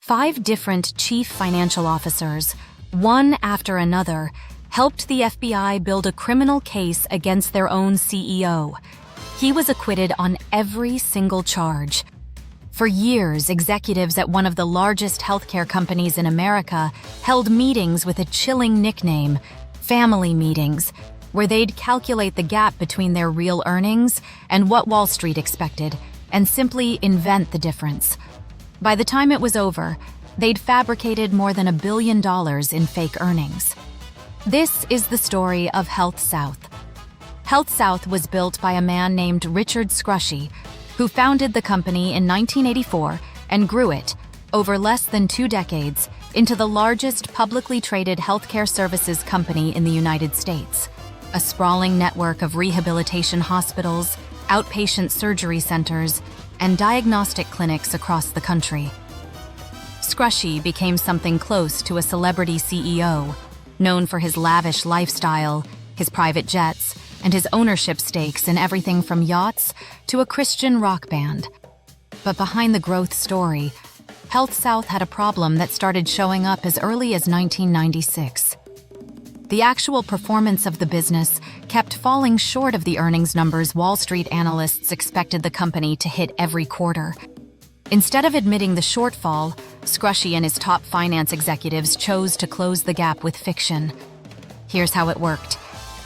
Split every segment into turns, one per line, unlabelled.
5 different chief financial officers, one after another, helped the FBI build a criminal case against their own CEO. He was acquitted on every single charge. For years, executives at one of the largest healthcare companies in America held meetings with a chilling nickname, family meetings, where they'd calculate the gap between their real earnings and what Wall Street expected, and simply invent the difference. By the time it was over, they'd fabricated more than $1 billion in fake earnings. This is the story of HealthSouth. HealthSouth was built by a man named Richard Scrushy, who founded the company in 1984 and grew it, over less than 2 decades, into the largest publicly traded healthcare services company in the United States. A sprawling network of rehabilitation hospitals, outpatient surgery centers, and diagnostic clinics across the country. Scrushy became something close to a celebrity CEO, known for his lavish lifestyle, his private jets, and his ownership stakes in everything from yachts to a Christian rock band. But behind the growth story, HealthSouth had a problem that started showing up as early as 1996. The actual performance of the business kept falling short of the earnings numbers Wall Street analysts expected the company to hit every quarter. Instead of admitting the shortfall, Scrushy and his top finance executives chose to close the gap with fiction. Here's how it worked.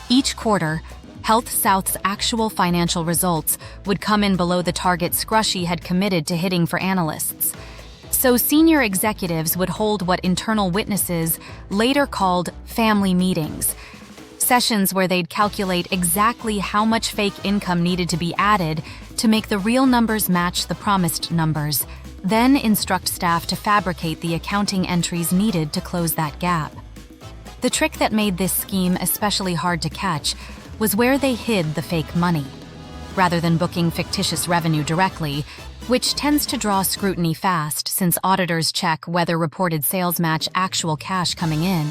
Each quarter, HealthSouth's actual financial results would come in below the target Scrushy had committed to hitting for analysts. So senior executives would hold what internal witnesses later called family meetings, sessions where they'd calculate exactly how much fake income needed to be added to make the real numbers match the promised numbers, then instruct staff to fabricate the accounting entries needed to close that gap. The trick that made this scheme especially hard to catch was where they hid the fake money. Rather than booking fictitious revenue directly, which tends to draw scrutiny fast since auditors check whether reported sales match actual cash coming in,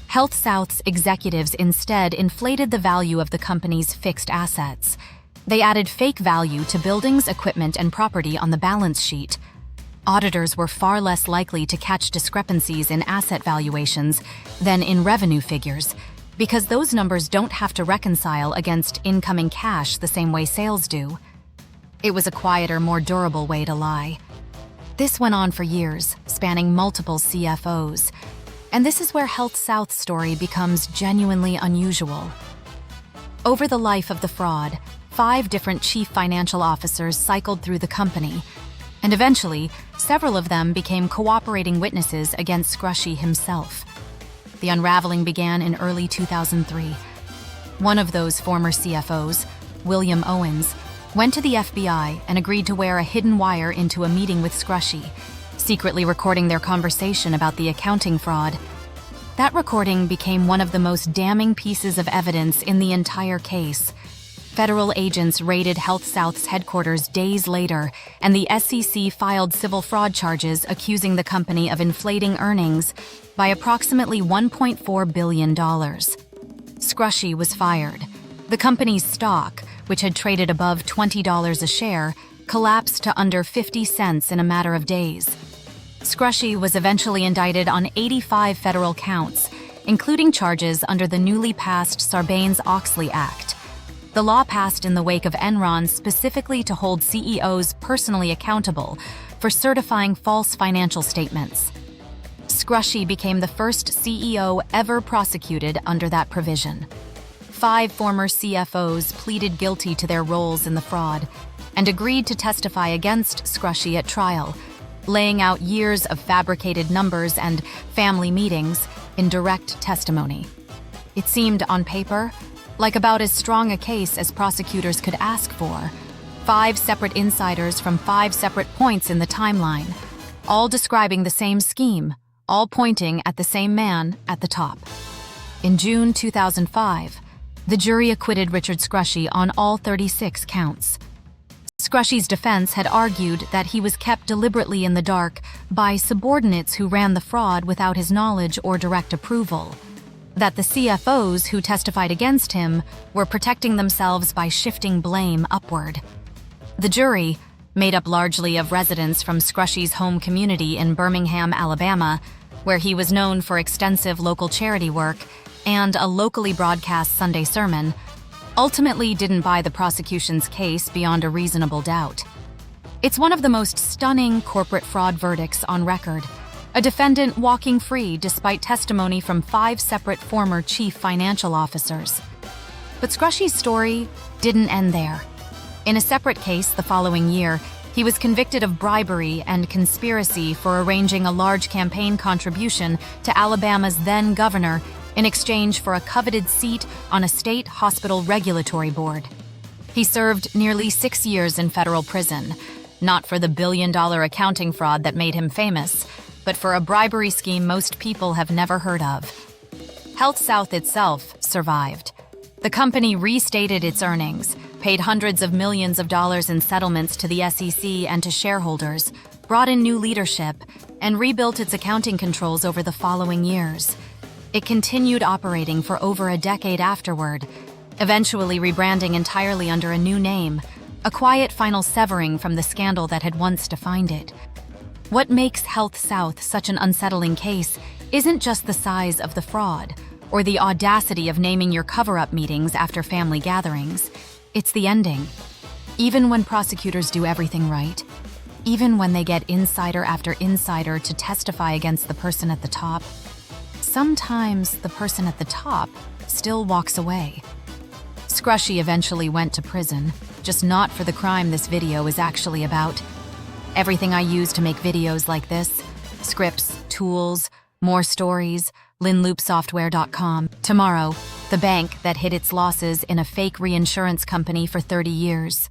HealthSouth's executives instead inflated the value of the company's fixed assets. They added fake value to buildings, equipment, and property on the balance sheet. Auditors were far less likely to catch discrepancies in asset valuations than in revenue figures, because those numbers don't have to reconcile against incoming cash the same way sales do. It was a quieter, more durable way to lie. This went on for years, spanning multiple CFOs. And this is where HealthSouth's story becomes genuinely unusual. Over the life of the fraud, 5 different chief financial officers cycled through the company, and eventually, several of them became cooperating witnesses against Scrushy himself. The unraveling began in early 2003. One of those former CFOs, William Owens, went to the FBI and agreed to wear a hidden wire into a meeting with Scrushy, secretly recording their conversation about the accounting fraud. That recording became one of the most damning pieces of evidence in the entire case. Federal agents raided HealthSouth's headquarters days later, and the SEC filed civil fraud charges accusing the company of inflating earnings by approximately $1.4 billion. Scrushy was fired. The company's stock, which had traded above $20 a share, collapsed to under 50 cents in a matter of days. Scrushy was eventually indicted on 85 federal counts, including charges under the newly passed Sarbanes-Oxley Act. The law passed in the wake of Enron specifically to hold CEOs personally accountable for certifying false financial statements. Scrushy became the first CEO ever prosecuted under that provision. 5 former CFOs pleaded guilty to their roles in the fraud and agreed to testify against Scrushy at trial, laying out years of fabricated numbers and family meetings in direct testimony. It seemed, on paper, like about as strong a case as prosecutors could ask for. 5 separate insiders from 5 separate points in the timeline, all describing the same scheme, all pointing at the same man at the top. In June 2005, the jury acquitted Richard Scrushy on all 36 counts. Scrushy's defense had argued that he was kept deliberately in the dark by subordinates who ran the fraud without his knowledge or direct approval, that the CFOs who testified against him were protecting themselves by shifting blame upward. The jury, made up largely of residents from Scrushy's home community in Birmingham, Alabama, where he was known for extensive local charity work and a locally broadcast Sunday sermon, ultimately didn't buy the prosecution's case beyond a reasonable doubt. It's one of the most stunning corporate fraud verdicts on record, a defendant walking free despite testimony from 5 separate former chief financial officers. But Scrushy's story didn't end there. In a separate case the following year, he was convicted of bribery and conspiracy for arranging a large campaign contribution to Alabama's then governor in exchange for a coveted seat on a state hospital regulatory board. He served nearly 6 years in federal prison, not for the billion-dollar accounting fraud that made him famous, but for a bribery scheme most people have never heard of. HealthSouth itself survived. The company restated its earnings, paid hundreds of millions of dollars in settlements to the SEC and to shareholders, brought in new leadership, and rebuilt its accounting controls over the following years. It continued operating for over a decade afterward, eventually rebranding entirely under a new name, a quiet final severing from the scandal that had once defined it. What makes HealthSouth such an unsettling case isn't just the size of the fraud or the audacity of naming your cover-up meetings after family gatherings. It's the ending. Even when prosecutors do everything right, even when they get insider after insider to testify against the person at the top, sometimes the person at the top still walks away. Scrushy eventually went to prison, just not for the crime this video is actually about. Everything I use to make videos like this, scripts, tools, more stories, linloopsoftware.com. Tomorrow, the bank that hid its losses in a fake reinsurance company for 30 years.